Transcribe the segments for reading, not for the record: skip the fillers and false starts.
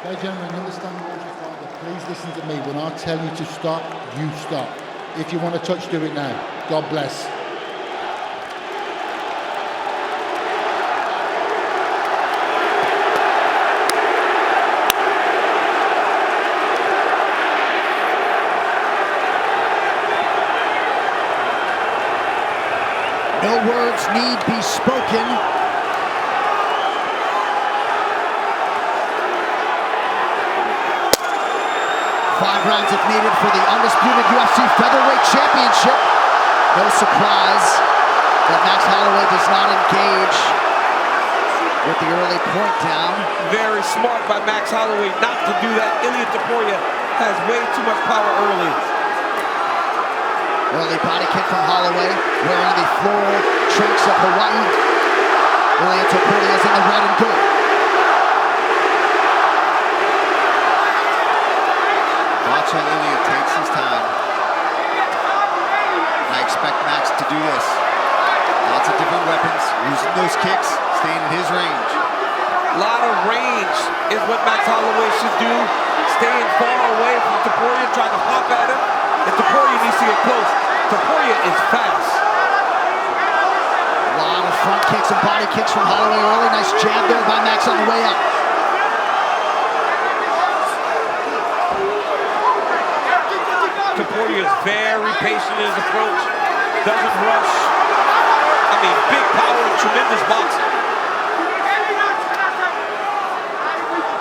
Okay, gentlemen, you understand the rules of fight. Please listen to me. When I tell you to stop, you stop. If you want to touch, do it now. God bless. No words need be spoken. 5 rounds if needed for the undisputed UFC featherweight championship. No surprise that Max Holloway does not engage with the early point down. Very smart by Max Holloway not to do that. Ilya Topuria has way too much power early. Early body kick from Holloway, wearing the floral trunks of Hawaii. Ilya Topuria is in the red and gold. Watch how Ilya takes his time. I expect Max to do this. Lots of different weapons, using those kicks, staying in his range. A lot of range is what Max Holloway should do. Staying far away from Topuria, trying to pop at him. And Topuria needs to get close. Topuria is fast. A lot of front kicks and body kicks from Holloway early. Nice jab there by Max on the way up. Topuria is very patient in his approach. Doesn't rush. I mean, big power and tremendous boxing.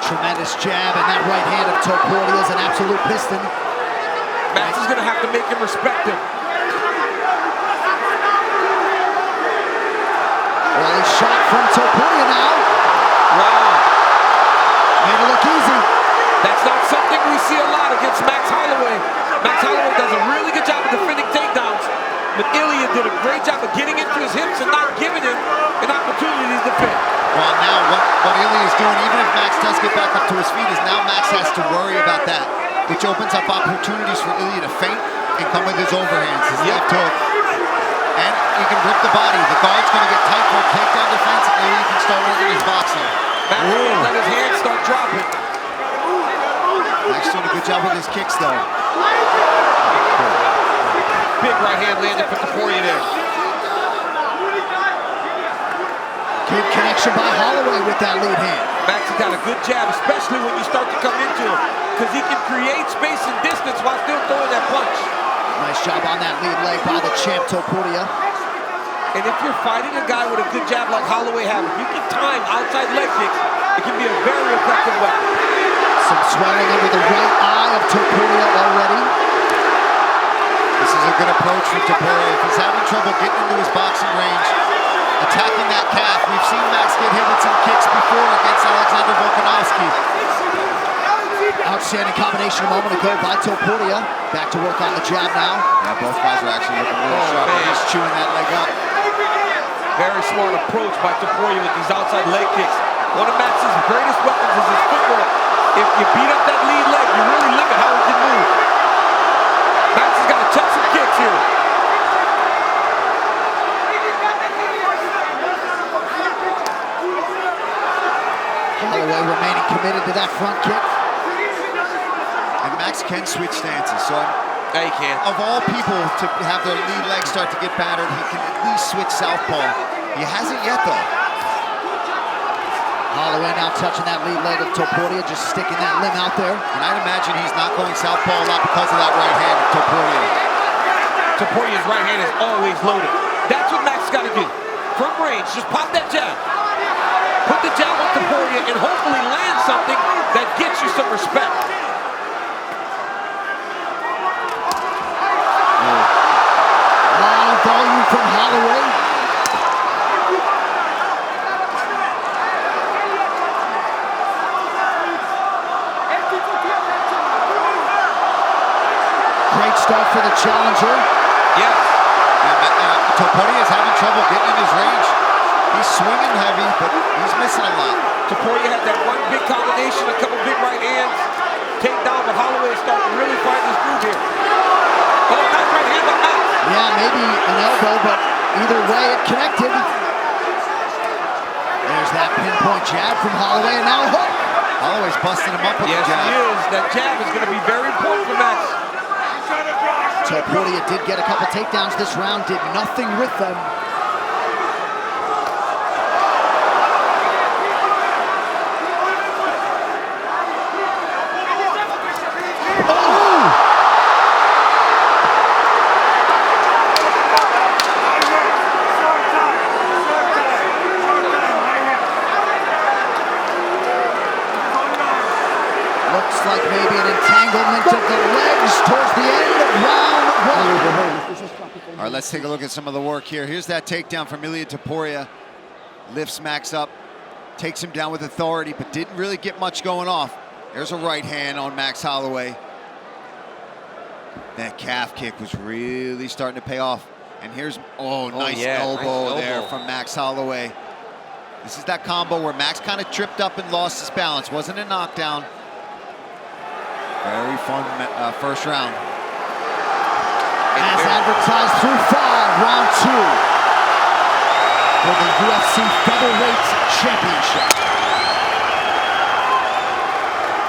Tremendous jab, and that right hand of Topuria is an absolute piston. Max is going to have to make him respect him. Early shot from Topuria now. Wow. Made it look easy. That's not something we see a lot against Max Holloway. Max Holloway does a really good job of defending takedowns, but Ilya did a great job of getting into his hips and not giving him an opportunity to defend. Well, now what Ilya is doing, even if Max does get back up to his feet, is now Max has to worry about that, which opens up opportunities for Ilya to feint and come with his overhands, his left hook. And he can rip the body. The guard's going to get tight for a takedown defense, and Ilya can start working his boxing. Max let his hands start dropping. Max doing a good job with his kicks, though. Big right hand landed for Topuria there. Good connection by Holloway with that lead hand. Max has got a good jab, especially when you start to come into him, because he can create space and distance while still throwing that punch. Nice job on that lead leg by the champ Topuria. And if you're fighting a guy with a good jab like Holloway has, if you can time outside leg kicks, it can be a very effective weapon. Some swelling under the right eye of Topuria already. This is a good approach for Topuria. If he's having trouble getting into his boxing range, attacking that calf. We've seen Max get hit with some kicks before against Alexander Volkanovski. Outstanding combination a moment ago by Topuria. Back to work on the jab now. Yeah, both guys are actually looking really sharp. He's chewing that leg up. Very smart approach by Topuria with these outside leg kicks. One of Max's greatest weapons is his footwork. If you beat up that lead leg, you really limit how he can move. Max has got to check some kicks here. Holloway remaining committed to that front kick. And Max can switch stances, so Yeah, he can. of all people to have their lead leg start to get battered, he can at least switch southpaw. He hasn't yet, though. Holloway now touching that lead leg of Topuria, just sticking that limb out there. And I'd imagine he's not going southpaw a lot because of that right hand of Topuria. Topuria's right hand is always loaded. That's what Max got to do. From range, just pop that jab. Put the jab on Topuria and hopefully land something that gets you some respect. A lot of volume from Holloway. Great start for the challenger. Yes. Topuria is having trouble getting in his range. He's swinging heavy, but he's missing a lot. Topuria had that one big combination, a couple big right hands. Take down, but Holloway is starting to really find his groove here. Oh, nice right hand by Max. Yeah, maybe an elbow, but either way it connected. There's that pinpoint jab from Holloway, and now a hook. Holloway's He's busting him up with the Yes, jab. he is. That jab is going to be very important for Max. Topurria did get a couple takedowns this round, did nothing with them. Looks like maybe an entanglement of the legs towards the end of round one. All right, let's take a look at some of the work here. Here's that takedown from Ilya Topurria. Lifts Max up, takes him down with authority, but didn't really get much going off. There's a right hand on Max Holloway. That calf kick was really starting to pay off. And here's, nice elbow there from Max Holloway. This is that combo where Max kind of tripped up and lost his balance. Wasn't a knockdown. Very fun first round. As advertised through 5, round 2 for the UFC Featherweight Championship.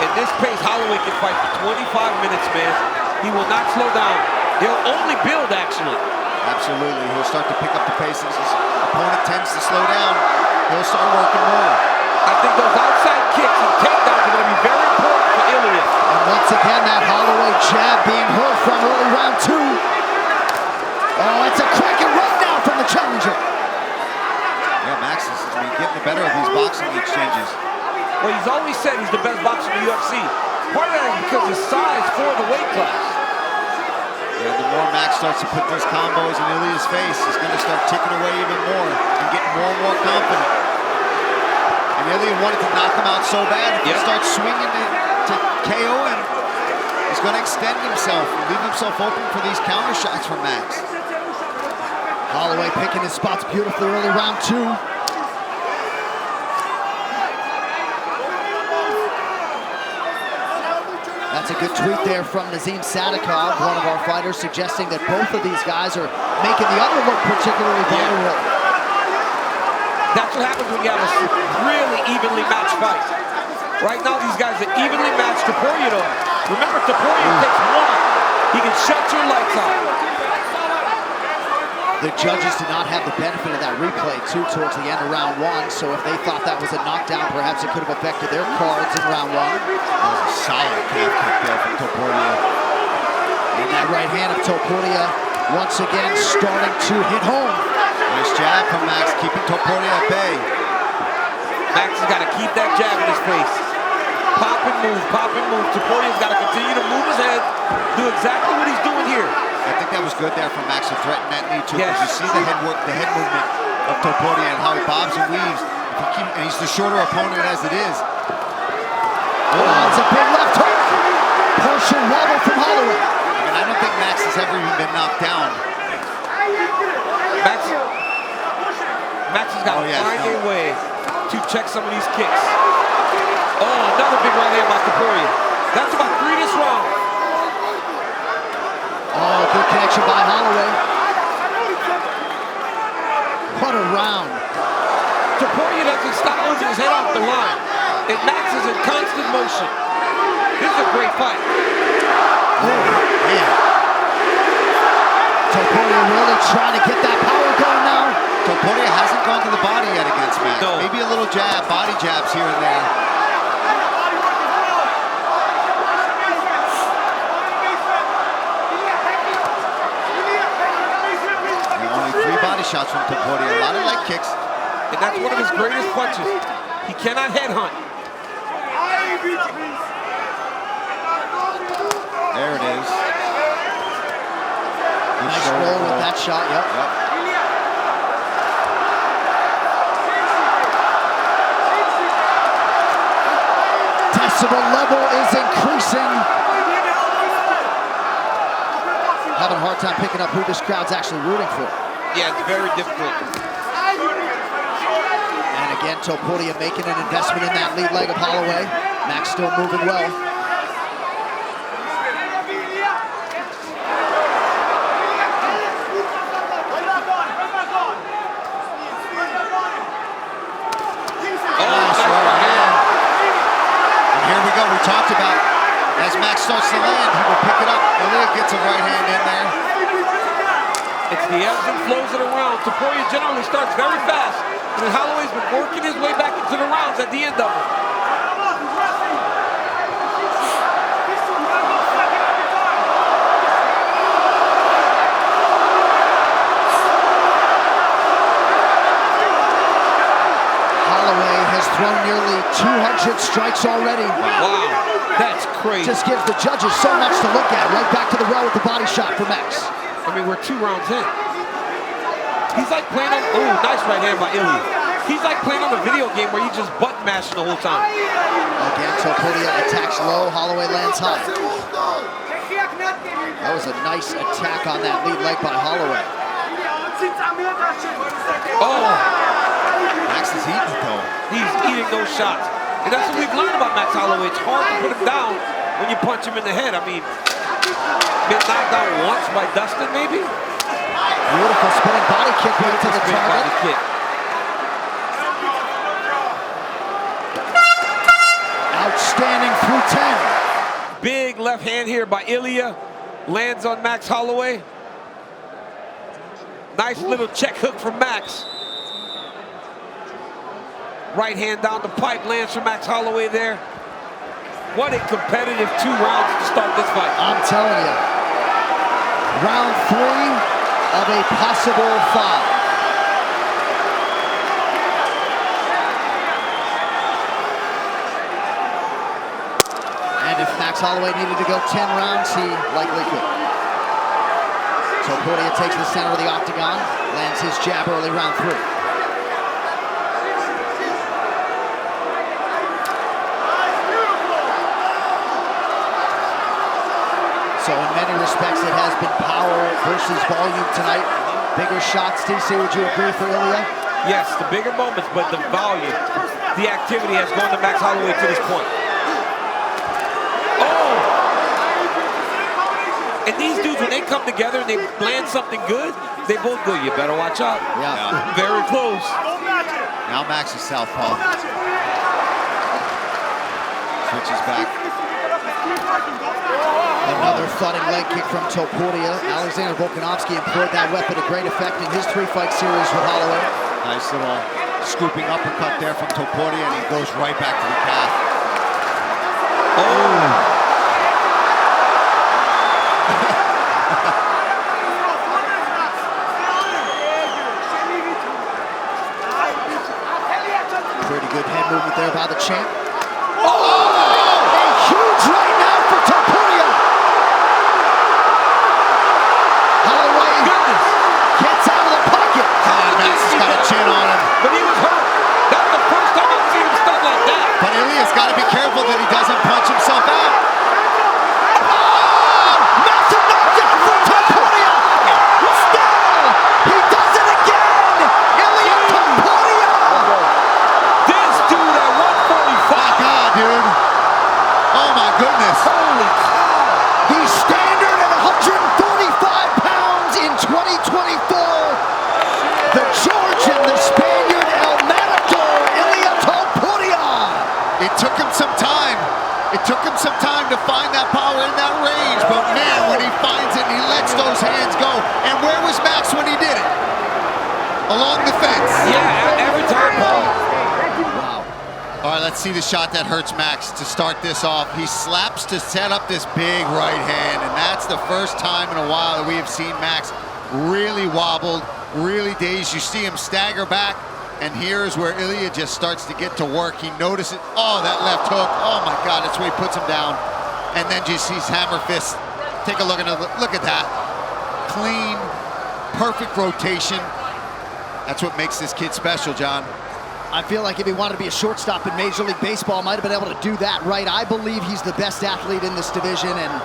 At this pace, Holloway can fight for 25 minutes, man. He will not slow down. He'll only build, actually. Absolutely, he'll start to pick up the pace. As his opponent tends to slow down, he'll start working more. I think those outside kicks and takedowns are going to be very important for Ilya. And once again, that Holloway jab being heard from early round 2. Oh, it's a cracking run now from the challenger. Yeah, Max is getting the better of these boxing exchanges. Well, he's always said he's the best boxer in the UFC. Part of that is because of his size for the weight class. Yeah, the more Max starts to put these combos in Ilya's face, he's going to start ticking away even more and getting more and more confident. And Ilya wanted to knock him out so bad. If he starts swinging to KO him, he's going to extend himself and leave himself open for these counter shots from Max. Holloway picking his spots beautifully early round 2. That's a good tweet there from Nazim Sadikov, one of our fighters, suggesting that both of these guys are making the other look particularly vulnerable. That's what happens when you have a really evenly matched fight. Right now, these guys are evenly matched. Topurria, though. Remember, Topurria takes one. He can shut your lights out. The judges did not have the benefit of that replay, too, towards the end of round 1. So if they thought that was a knockdown, perhaps it could have affected their cards in round 1. That was a solid calf kick there from Topurria. And that right hand of Topurria once again starting to hit home. Nice jab from Max, keeping Topurria at bay. Max has got to keep that jab in his face. Pop and move, pop and move. Topuria's got to continue to move his head, do exactly what he's doing here. I think that was good there from Max to threaten that knee too. Yes. You see the head work, the head movement of Topurria and how he bobs and weaves. And he's the shorter opponent as it is. Oh, it's a big left hook. Partial wobble from Holloway. I mean, I don't think Max has ever even been knocked down. Max has got to find a way to check some of these kicks. Oh, another big right hand by Topurria. That's about 3 this round. Oh, good connection by Holloway. What a round. Topurria doesn't stop moving his head off the line. And Max is in constant motion. This is a great fight. Oh, man. Topurria really trying to get that power going now. Topurria hasn't gone to the body yet against Max. No. Maybe a little jab, body jabs here and there. Body shots from Topurria, a lot of leg kicks. And that's one of his greatest punches. He cannot headhunt. There it is. Nice roll with that shot, yep. Decibel level is increasing. Having a hard time picking up who this crowd's actually rooting for. Yeah, it's very difficult. And again, Topurria making an investment in that lead leg of Holloway. Max still moving well. And here we talked about, as Max starts to land, he will pick it up. Ilya gets a right hand in there. It's the ebbs and flows of the round. Topuria generally starts very fast, and then Holloway's been working his way back into the rounds at the end of them. Holloway has thrown nearly 200 strikes already. Wow, that's crazy. Just gives the judges so much to look at. Right back to the well with the body shot for Max. I mean, we're 2 rounds in. He's like playing on, oh, nice right hand by Ilya. He's like playing on a video game where you just button mashing the whole time. Again, Topuria attacks low, Holloway lands high. That was a nice attack on that lead leg by Holloway. Oh, Max is eating it though. he's eating those shots. And that's what we've learned about Max Holloway. It's hard to put him down when you punch him in the head. I mean, been knocked down once by Dustin, maybe? Beautiful spinning body kick right to the target. Kick. Outstanding through 10. Big left hand here by Ilya. Lands on Max Holloway. Nice little check hook from Max. Right hand down the pipe, lands for Max Holloway there. What a competitive 2 rounds to start this fight. I'm telling you. Round 3 of a possible 5. And if Max Holloway needed to go 10 rounds, he likely could. Topuria takes the center of the octagon, lands his jab early round 3. So in many respects, it has been power versus volume tonight. Bigger shots, DC, would you agree for Ilya? Yes, the bigger moments, but the volume, the activity has gone to Max Holloway to this point. Oh! And these dudes, when they come together and they land something good, they both go, you better watch out. Yeah. Very close. Now Max is southpaw. Switches back. Another thudding leg kick from Topuria. Alexander Volkanovski employed that weapon to great effect in his 3-fight series with Holloway. Nice little scooping uppercut there from Topuria, and he goes right back to the calf. Oh! Pretty good head movement there by the champ. Oh! A huge right now for Topuria. Holloway gets out of the pocket. Max has got a chin on him. But he was hurt. That's the first time I've seen him stun like that. But Ilya's got to be careful that he doesn't punch himself out. Massive knockdown from Topuria. Still, he does it again. Ilya Topuria. This dude at 145. God, dude. Oh my goodness. Holy cow. He's standard at 145 pounds in 2024. The Georgian, the Spaniard, El Matador, Ilya Topuria. It took him some time. It took him some time to find that power in that range. But man, when he finds it, he lets those hands go. And where was Max when he did it? Along the fence. Yeah, every time, Paul. Wow. All right, let's see the shot that hurts Max to start this off. He slaps to set up this big right hand, and that's the first time in a while that we have seen Max really wobbled, really dazed. You see him stagger back, and here's where Ilya just starts to get to work. He notices, oh, that left hook. Oh my God, that's where he puts him down. And then just sees hammer fist. Take a look at that. Clean, perfect rotation. That's what makes this kid special, John. I feel like if he wanted to be a shortstop in Major League Baseball, might have been able to do that right. I believe he's the best athlete in this division and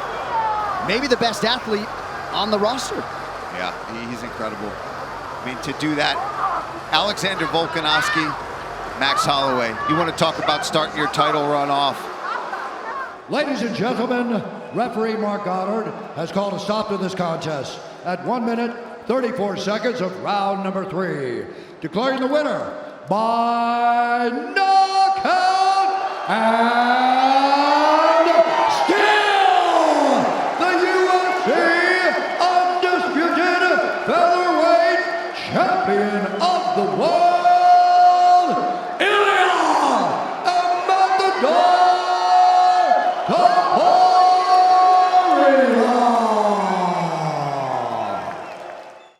maybe the best athlete on the roster. Yeah, he's incredible. I mean, to do that, Alexander Volkanovski, Max Holloway. You want to talk about starting your title run off? Ladies and gentlemen, referee Mark Goddard has called a stop to this contest at 1 minute, 34 seconds of round number 3, declaring the winner by knockout and